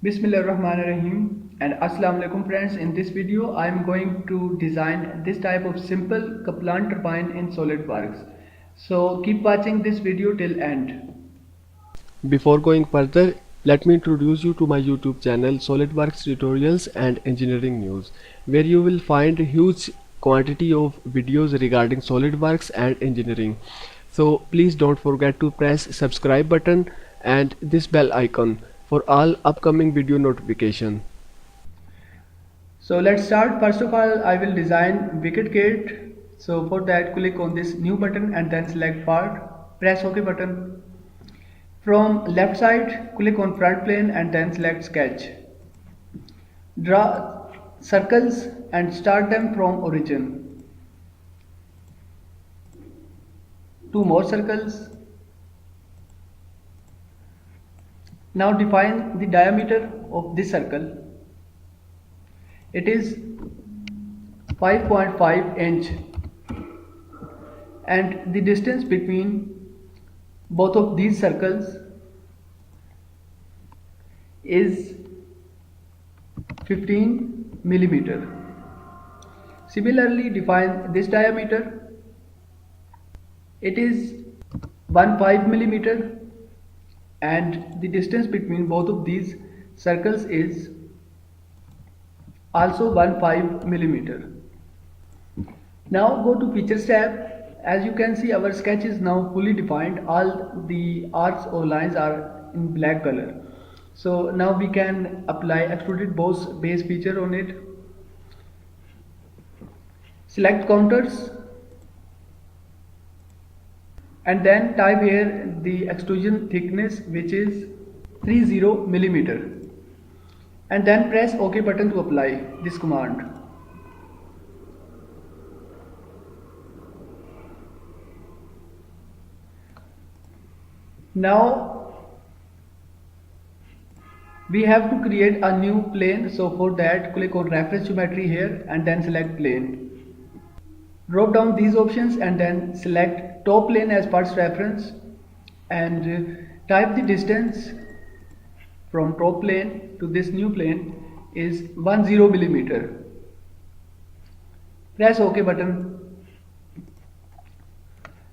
Bismillahirrahmanirrahim and Assalamu alaikum friends. In this video I am going to design this type of simple Kaplan turbine in SolidWorks. So keep watching this video till end. Before going further, let me introduce you to my YouTube channel SolidWorks Tutorials and Engineering News, where you will find a huge quantity of videos regarding SolidWorks and engineering. So please don't forget to press subscribe button and this bell icon for all upcoming video notification. So let's start. First of all I will design wicket gate. So for that click on this new button and then select part. Press OK button. From left side click on front plane and then select sketch. Draw circles and start them from origin. Two more circles. Now define the diameter of this circle. It is 5.5 inch and the distance between both of these circles is 15 millimeter. Similarly define this diameter. It is 15 millimeter and the distance between both of these circles is also 15 millimeter. Now go to Features tab. As you can see our sketch is now fully defined. All the arcs or lines are in black color. So now we can apply extruded boss base feature on it. Select counters and then type here the extrusion thickness, which is 30 millimeter, and then press OK button to apply this command. Now we have to create a new plane, so for that click on reference geometry here and then select plane. Drop down these options and then select top plane as first reference and type the distance from top plane to this new plane is 10 millimeter. Press OK button.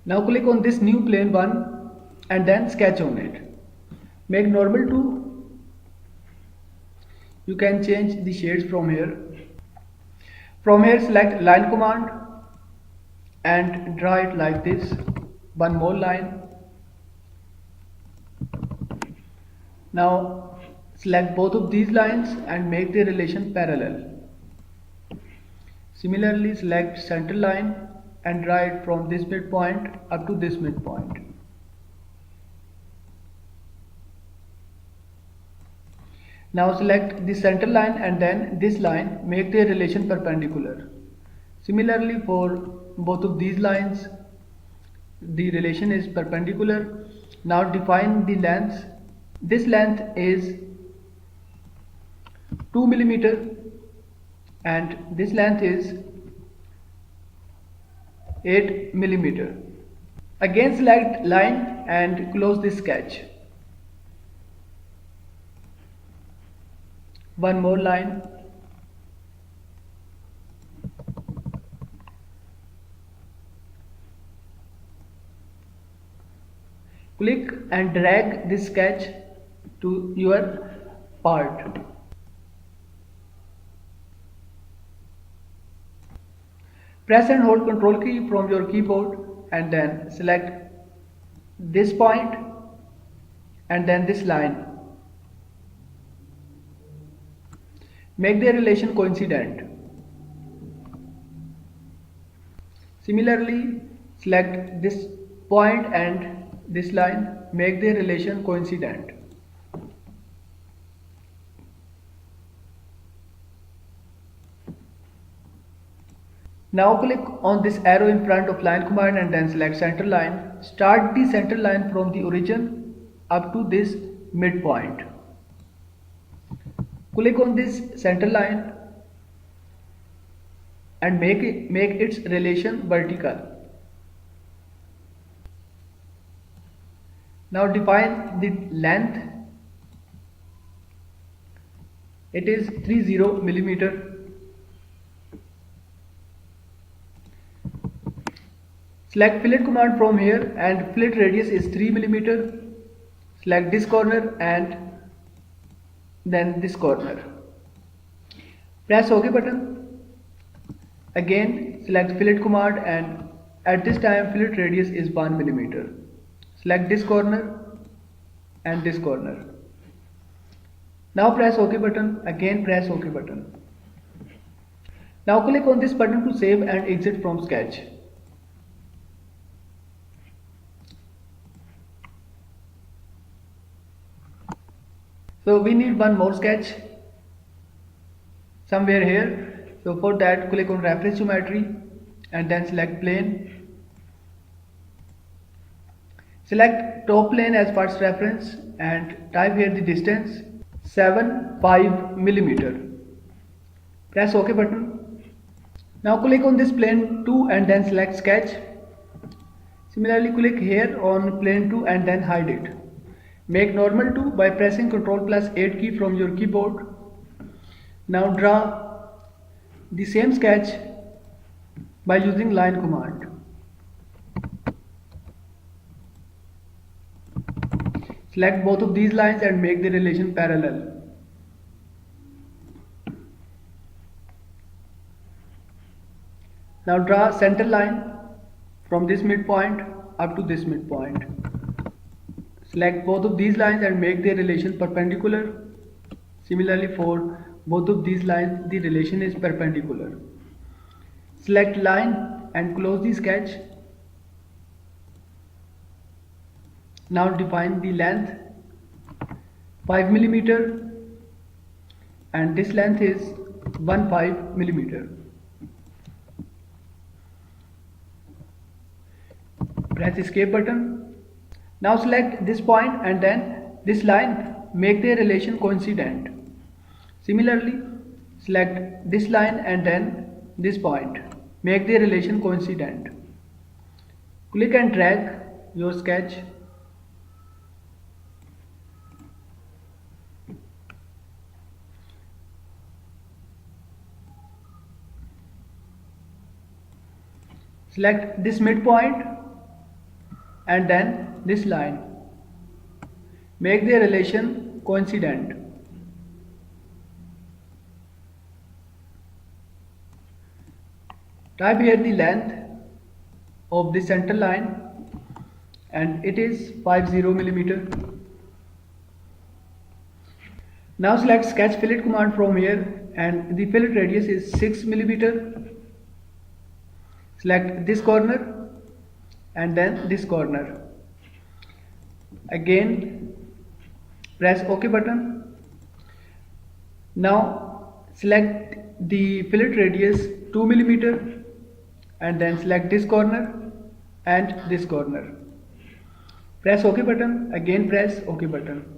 Now click on this new plane 1 and then sketch on it. Make normal to. You can change the shades from here. From here select line command and draw it like this. One more line. Now select both of these lines and make their relation parallel. Similarly select center line and draw it from this midpoint up to this midpoint. Now select the center line and then this line, make their relation perpendicular. Similarly for both of these lines the relation is perpendicular. Now define the length. This length is 2 millimeter and this length is 8 millimeter. Again select line and close this sketch. One more line. Click and drag this sketch to your part. Press and hold Ctrl key from your keyboard and then select this point and then this line. Make their relation coincident. Similarly, select this point and this line, make their relation coincident. Now click on this arrow in front of line command and then select center line. Start the center line from the origin up to this midpoint. Click on this center line and make its relation vertical. Now define the length it is 30 millimeter. Select fillet command from here and fillet radius is 3 millimeter. Select this corner and then this corner. Press OK button. Again select fillet command and at this time fillet radius is 1 millimeter. Select this corner and this corner. Now press OK button. Again press OK button. Now click on this button to save and exit from Sketch. So we need one more sketch somewhere here. So for that click on reference geometry and then select plane. Select top plane as first reference and type here the distance 75 millimeter. Press OK button. Now click on this plane 2 and then select sketch. Similarly click here on plane 2 and then hide it. Make normal to by pressing Ctrl+8 key from your keyboard. Now draw the same sketch by using line command. Select both of these lines and make the relation parallel. Now draw center line from this midpoint up to this midpoint. Select both of these lines and make their relation perpendicular. Similarly for both of these lines the relation is perpendicular. Select line and close the sketch. Now define the length 5 millimeter and this length is 15 millimeter. Press escape button. Now select this point and then this line, make their relation coincident. Similarly select this line and then this point, make their relation coincident. Click and drag your sketch. Select this midpoint and then this line. Make their relation coincident. Type here the length of the center line and it is 50 millimeter. Now select sketch fillet command from here and the fillet radius is 6 millimeter. Select this corner and then this corner. Again press OK button. Now select the fillet radius 2 millimeter and then select this corner and this corner. Press OK button. Again press OK button.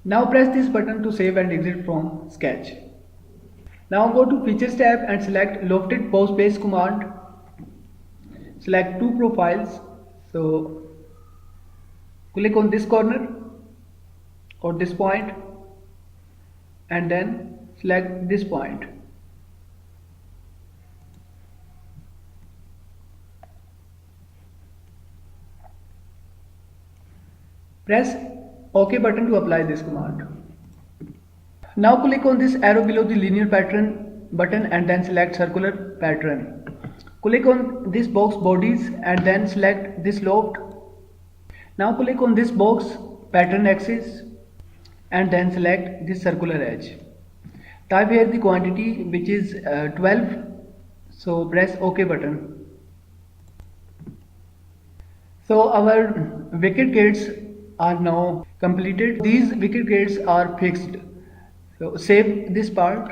Now press this button to save and exit from Sketch. Now go to Features tab and select Lofted Pose Base command. Select two profiles. So click on this corner or this point and then select this point. Press OK button to apply this command. Now click on this arrow below the linear pattern button and then select circular pattern. Click on this box bodies and then select this loft. Now click on this box pattern axis and then select this circular edge. Type here the quantity which is 12. So press OK button. So our wicket gates are now completed. These wicket gates are fixed. So save this part.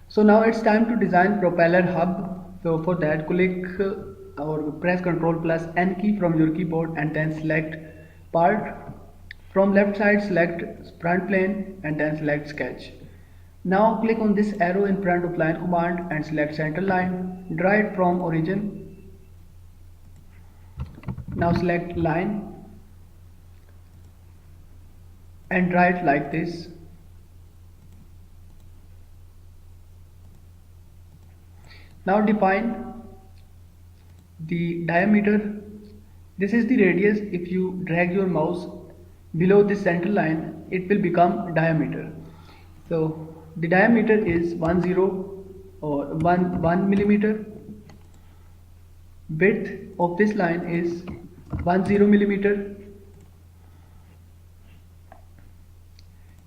So now it's time to design propeller hub. So for that click or press Ctrl+N key from your keyboard and then select part. From left side select front plane and then select sketch. Now click on this arrow in front of line command and select center line. Draw it from origin. Now select line and draw it like this. Now define the diameter. This is the radius. If you drag your mouse below this center line, it will become diameter. So the diameter is 10 or 1 millimeter. Width of this line is 10 millimeter.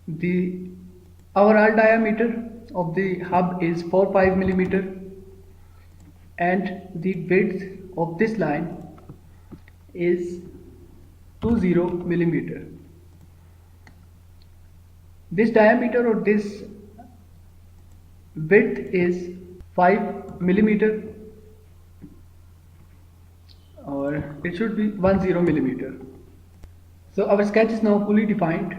The overall diameter of the hub is 45 millimeter, and the width of this line is 20 millimeter. This diameter or this width is 5 millimeter, or it should be 10 millimeter. So our sketch is now fully defined.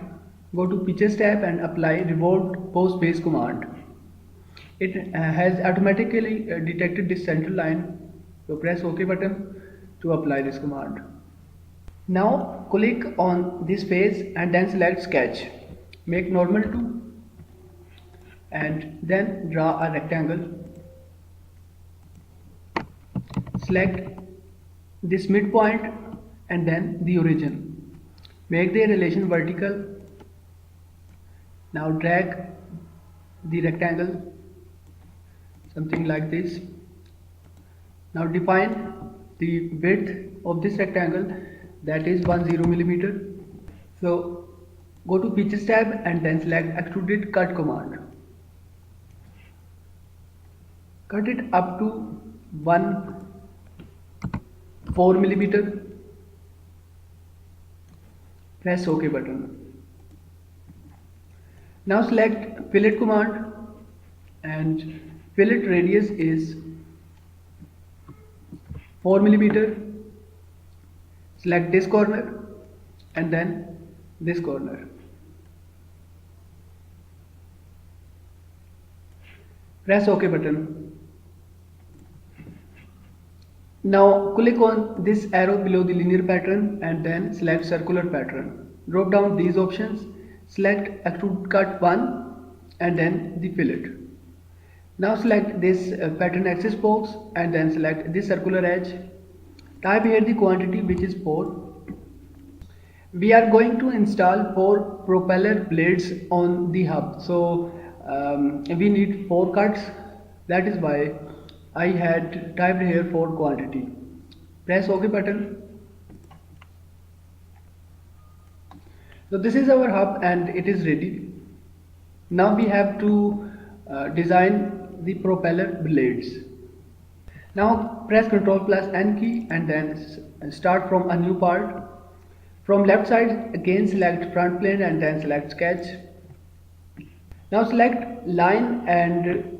Go to Pictures tab and apply Revolve Pose Base command. It has automatically detected this center line. So press OK button to apply this command. Now click on this face and then select Sketch. Make normal to and then draw a rectangle. Select this midpoint and then the origin. Make the relation vertical. Now drag the rectangle something like this. Now define the width of this rectangle, that is 10 millimeter. So go to Features tab and then select Extruded Cut command. Cut it up to 4 millimeter. Press OK button. Now select Fillet command and fillet radius is 4 millimeter. Select this corner and then this corner. Press OK button. Now click on this arrow below the linear pattern and then select circular pattern. Drop down these options. Select Extrude Cut 1 and then the fillet. Now select this pattern axis box and then select this circular edge. Type here the quantity, which is 4. We are going to install 4 propeller blades on the hub. So we need 4 cuts. That is why I had typed here 4 quantity. Press OK button. So this is our hub and it is ready. Now we have to design the propeller blades. Now press Ctrl plus N key and then start from a new part. From left side again select front plane and then select sketch. Now select line and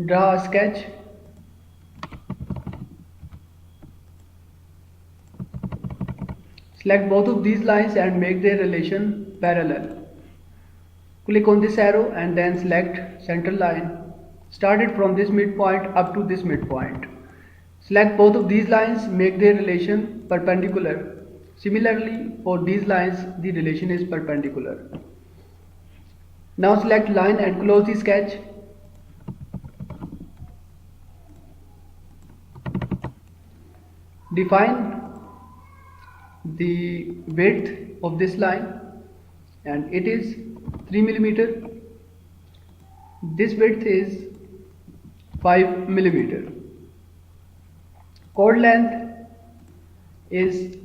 draw a sketch. Select both of these lines and make their relation parallel. Click on this arrow and then select center line. Start it from this midpoint up to this midpoint. Select both of these lines, make their relation perpendicular. Similarly, for these lines, the relation is perpendicular. Now select line and close the sketch. Define the width of this line and it is 3 millimeter. This width is 5 millimeter. Chord length is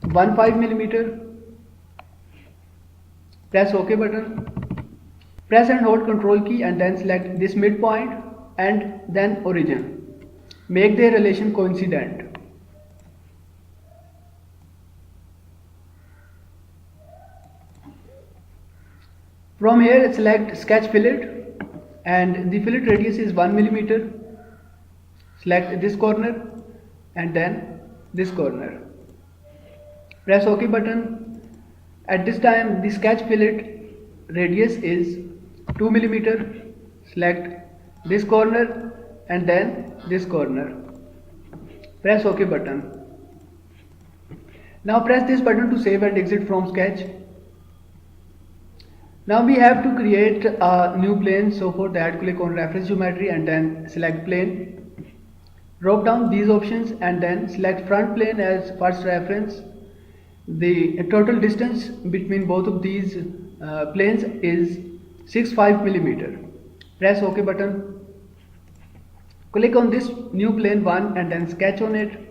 15 millimeter. Press OK button. Press and hold Ctrl key and then select this midpoint and then origin. Make their relation coincident. From here select sketch fillet and the fillet radius is 1 millimeter. Select this corner and then this corner. Press OK button. At this time the sketch fillet radius is 2 millimeter. select this corner and then this corner. Press OK button. Now press this button to save and exit from Sketch. Now we have to create a new plane, so for that click on reference geometry and then select plane. Drop down these options and then select front plane as first reference. The total distance between both of these planes is 65 millimeter. Press OK button. Click on this new plane 1 and then sketch on it.